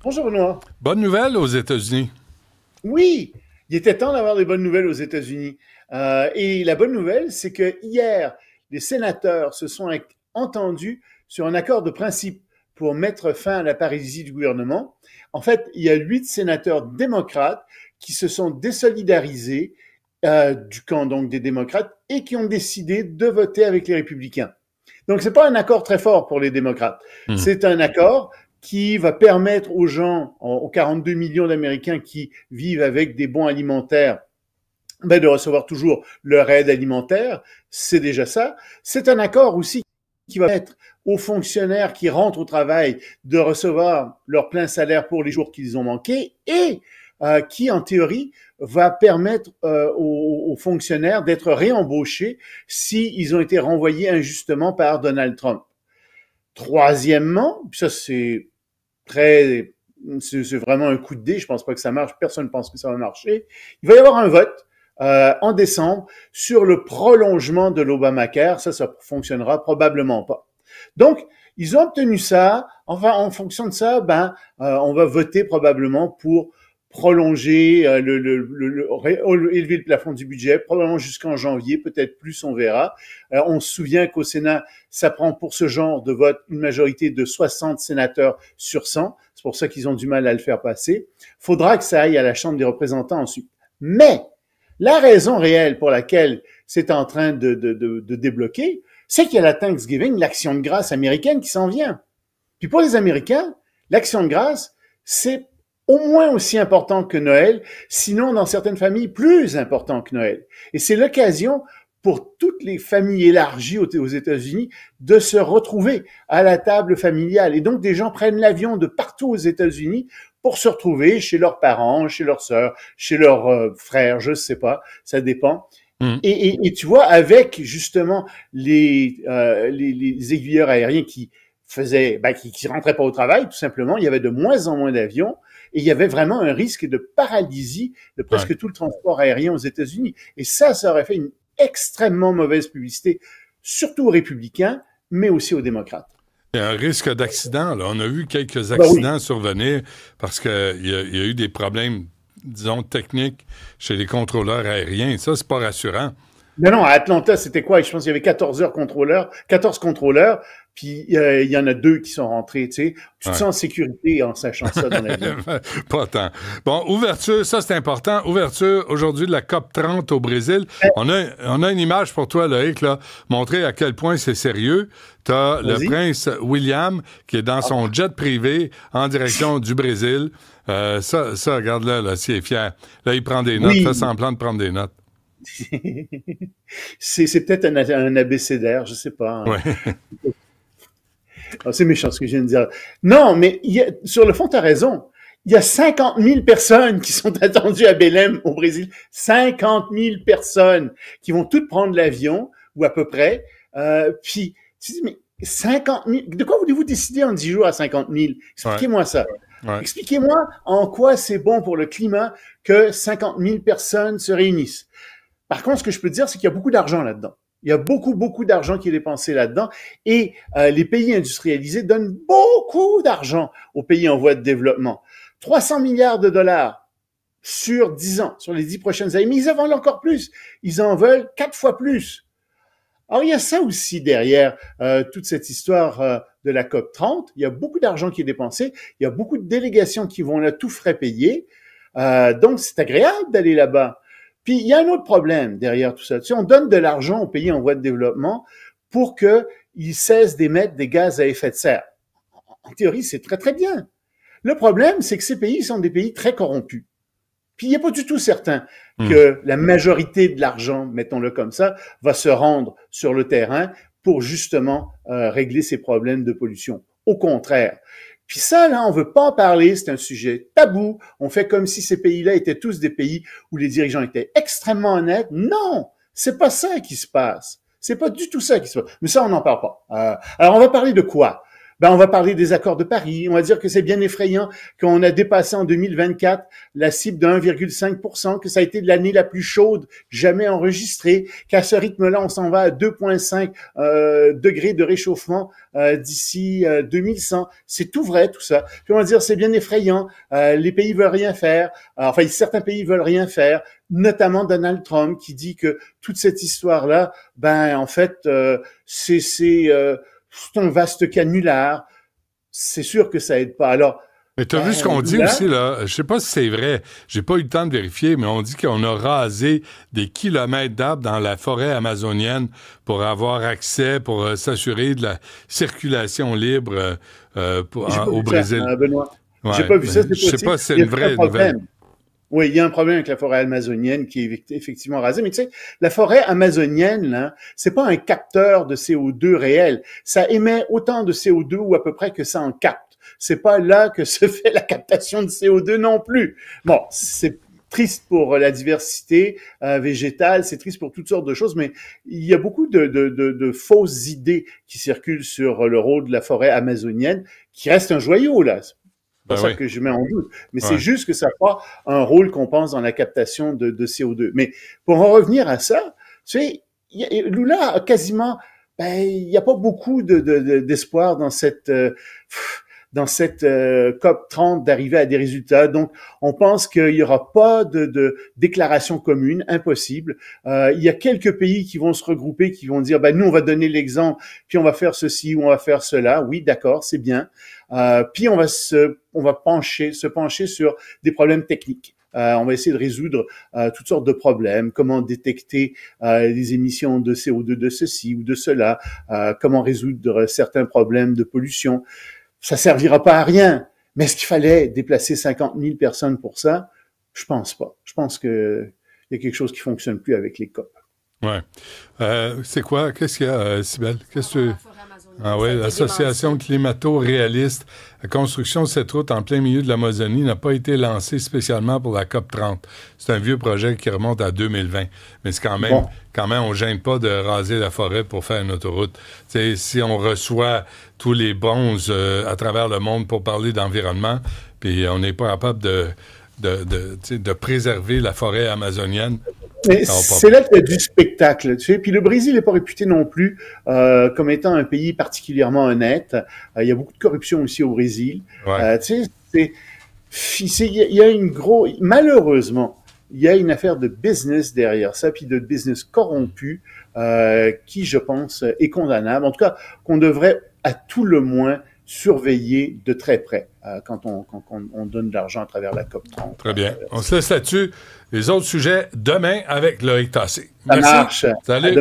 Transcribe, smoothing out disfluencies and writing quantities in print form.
Bonjour Benoît. Bonne nouvelle aux États-Unis. Oui, il était temps d'avoir des bonnes nouvelles aux États-Unis. Et la bonne nouvelle, c'est que hier, les sénateurs se sont entendus sur un accord de principe pour mettre fin à la paralysie du gouvernement. En fait, il y a 8 sénateurs démocrates qui se sont désolidarisés du camp donc des démocrates et qui ont décidé de voter avec les républicains. Donc, c'est pas un accord très fort pour les démocrates. Hmm. C'est un accord qui va permettre aux gens, aux 42 millions d'Américains qui vivent avec des bons alimentaires, de recevoir toujours leur aide alimentaire. C'est déjà ça. C'est un accord aussi qui va permettre aux fonctionnaires qui rentrent au travail de recevoir leur plein salaire pour les jours qu'ils ont manqués et qui, en théorie, va permettre aux fonctionnaires d'être réembauchés s'ils ont été renvoyés injustement par Donald Trump. Troisièmement, ça c'est très, c'est vraiment un coup de dé, je pense pas que ça marche, personne ne pense que ça va marcher. Il va y avoir un vote en décembre sur le prolongement de l'Obamacare, ça fonctionnera probablement pas. Donc, ils ont obtenu ça, enfin en fonction de ça, on va voter probablement pour prolonger, élever le plafond du budget, probablement jusqu'en janvier, peut-être plus, on verra. On se souvient qu'au Sénat, ça prend pour ce genre de vote une majorité de 60 sénateurs sur 100. C'est pour ça qu'ils ont du mal à le faire passer. Faudra que ça aille à la Chambre des représentants ensuite. Mais la raison réelle pour laquelle c'est en train de débloquer, c'est qu'il y a la Thanksgiving, l'action de grâce américaine qui s'en vient. Puis pour les Américains, l'action de grâce, c'est au moins aussi important que Noël, sinon dans certaines familles plus important que Noël. Et c'est l'occasion pour toutes les familles élargies aux États-Unis de se retrouver à la table familiale. Et donc des gens prennent l'avion de partout aux États-Unis pour se retrouver chez leurs parents, chez leurs sœurs, chez leurs frères, je sais pas, ça dépend. Hmm. Et tu vois, avec justement les aiguilleurs aériens qui faisaient, qui rentraient pas au travail, tout simplement, il y avait de moins en moins d'avions et il y avait vraiment un risque de paralysie de Ouais. presque tout le transport aérien aux États-Unis. Et ça aurait fait une extrêmement mauvaise publicité, surtout aux républicains, mais aussi aux démocrates. Il y a un risque d'accident, là. On a vu quelques Ben oui. accidents survenir parce qu'il y a eu des problèmes, disons, techniques chez les contrôleurs aériens. Ça, c'est pas rassurant. Non, à Atlanta, c'était quoi? Je pense qu'il y avait 14 contrôleurs, puis il y en a 2 qui sont rentrés, tu sais. Tu te Ouais. sens en sécurité en sachant ça dans l'avion. Pas tant. Bon, ouverture, ça c'est important. Ouverture aujourd'hui de la COP 30 au Brésil. On a une image pour toi, Loïc, là, montrer à quel point c'est sérieux. T'as le Vas-y. prince William qui est dans son jet privé en direction du Brésil. Ça, regarde-le, là, s'il est fier. Là, il prend des notes, fait Oui. semblant de prendre des notes. C'est peut-être un abécédaire, je sais pas, hein. Ouais. Ah, c'est méchant ce que je viens de dire. Non, mais sur le fond, tu as raison. Il y a 50 000 personnes qui sont attendues à Belém, au Brésil. 50 000 personnes qui vont toutes prendre l'avion, ou à peu près. Puis, tu dis, mais 50 000, de quoi voulez-vous décider en 10 jours à 50 000? Ouais. Expliquez-moi ça. Ouais. Expliquez-moi en quoi c'est bon pour le climat que 50 000 personnes se réunissent. Par contre, ce que je peux te dire, c'est qu'il y a beaucoup d'argent là-dedans. Il y a beaucoup, beaucoup d'argent qui est dépensé là-dedans. Et les pays industrialisés donnent beaucoup d'argent aux pays en voie de développement. 300 milliards de dollars sur 10 ans, sur les 10 prochaines années. Mais ils en veulent encore plus. Ils en veulent 4 fois plus. Alors, il y a ça aussi derrière toute cette histoire de la COP 30. Il y a beaucoup d'argent qui est dépensé. Il y a beaucoup de délégations qui vont là tout frais payés. Donc, c'est agréable d'aller là-bas. Puis, il y a un autre problème derrière tout ça. Tu sais, on donne de l'argent aux pays en voie de développement pour qu'ils cessent d'émettre des gaz à effet de serre. En théorie, c'est très, très bien. Le problème, c'est que ces pays sont des pays très corrompus. Puis, il n'est pas du tout certain Hmm. que la majorité de l'argent, mettons-le comme ça, va se rendre sur le terrain pour justement régler ces problèmes de pollution. Au contraire. Puis ça, là, on veut pas en parler, c'est un sujet tabou. On fait comme si ces pays-là étaient tous des pays où les dirigeants étaient extrêmement honnêtes. Non, c'est pas ça qui se passe. C'est pas du tout ça qui se passe. Mais ça, on n'en parle pas. Alors, on va parler de quoi? Ben, on va parler des accords de Paris. On va dire que c'est bien effrayant qu'on a dépassé en 2024 la cible de 1,5%, que ça a été l'année la plus chaude jamais enregistrée, qu'à ce rythme-là, on s'en va à 2,5 degrés de réchauffement d'ici 2100. C'est tout vrai, tout ça. Puis on va dire, c'est bien effrayant. Les pays veulent rien faire. Enfin, certains pays veulent rien faire, notamment Donald Trump, qui dit que toute cette histoire-là, ben, en fait, c'est un vaste canular. C'est sûr que ça aide pas. Alors, mais tu as vu ce qu'on dit aussi, là? Je sais pas si c'est vrai. J'ai pas eu le temps de vérifier, mais on dit qu'on a rasé des kilomètres d'arbres dans la forêt amazonienne pour avoir accès, pour s'assurer de la circulation libre au Brésil. Benoît. Ouais, j'ai pas vu ça, c'est possible. Je sais pas si c'est une vraie nouvelle. Oui, il y a un problème avec la forêt amazonienne qui est effectivement rasée. Mais tu sais, la forêt amazonienne, là, c'est pas un capteur de CO2 réel. Ça émet autant de CO2 ou à peu près que ça en capte. C'est pas là que se fait la captation de CO2 non plus. Bon, c'est triste pour la diversité végétale, c'est triste pour toutes sortes de choses, mais il y a beaucoup de fausses idées qui circulent sur le rôle de la forêt amazonienne, qui reste un joyau, là. C'est pas ça que je mets en doute. Mais c'est juste que ça n'a pas un rôle qu'on pense dans la captation de CO2. Mais pour en revenir à ça, tu sais, Lula a quasiment, ben, il n'y a pas beaucoup d'espoir dans cette COP 30 d'arriver à des résultats. Donc, on pense qu'il y aura pas de déclaration commune, impossible. Il y a quelques pays qui vont se regrouper, qui vont dire, ben, nous, on va donner l'exemple, puis on va faire ceci ou on va faire cela. Oui, d'accord, c'est bien. Puis on va se pencher sur des problèmes techniques. On va essayer de résoudre toutes sortes de problèmes, comment détecter les émissions de CO2 de ceci ou de cela, comment résoudre certains problèmes de pollution. Ça servira pas à rien. Mais est-ce qu'il fallait déplacer 50 000 personnes pour ça? Je pense pas. Je pense que il y a quelque chose qui fonctionne plus avec les COP. Ouais. C'est quoi? Qu'est-ce qu'il y a, Cybèle? Qu'est-ce que Ah oui, l'association climato-réaliste. La construction de cette route en plein milieu de l'Amazonie n'a pas été lancée spécialement pour la COP 30. C'est un vieux projet qui remonte à 2020. Mais c'est quand même, on ne gêne pas de raser la forêt pour faire une autoroute. T'sais, si on reçoit tous les bons à travers le monde pour parler d'environnement, puis on n'est pas capable de préserver la forêt amazonienne. Mais c'est là qu'il y a du spectacle, tu sais. Puis le Brésil n'est pas réputé non plus comme étant un pays particulièrement honnête. Il y a beaucoup de corruption aussi au Brésil. Ouais. Tu sais, il y a malheureusement, il y a une affaire de business derrière ça, puis de business corrompu, qui, je pense, est condamnable. En tout cas, qu'on devrait à tout le moins surveiller de très près quand on donne de l'argent à travers la COP 30. Très bien. On se laisse là-dessus. Les autres sujets demain avec Loïc Tassé. Ça marche. Salut.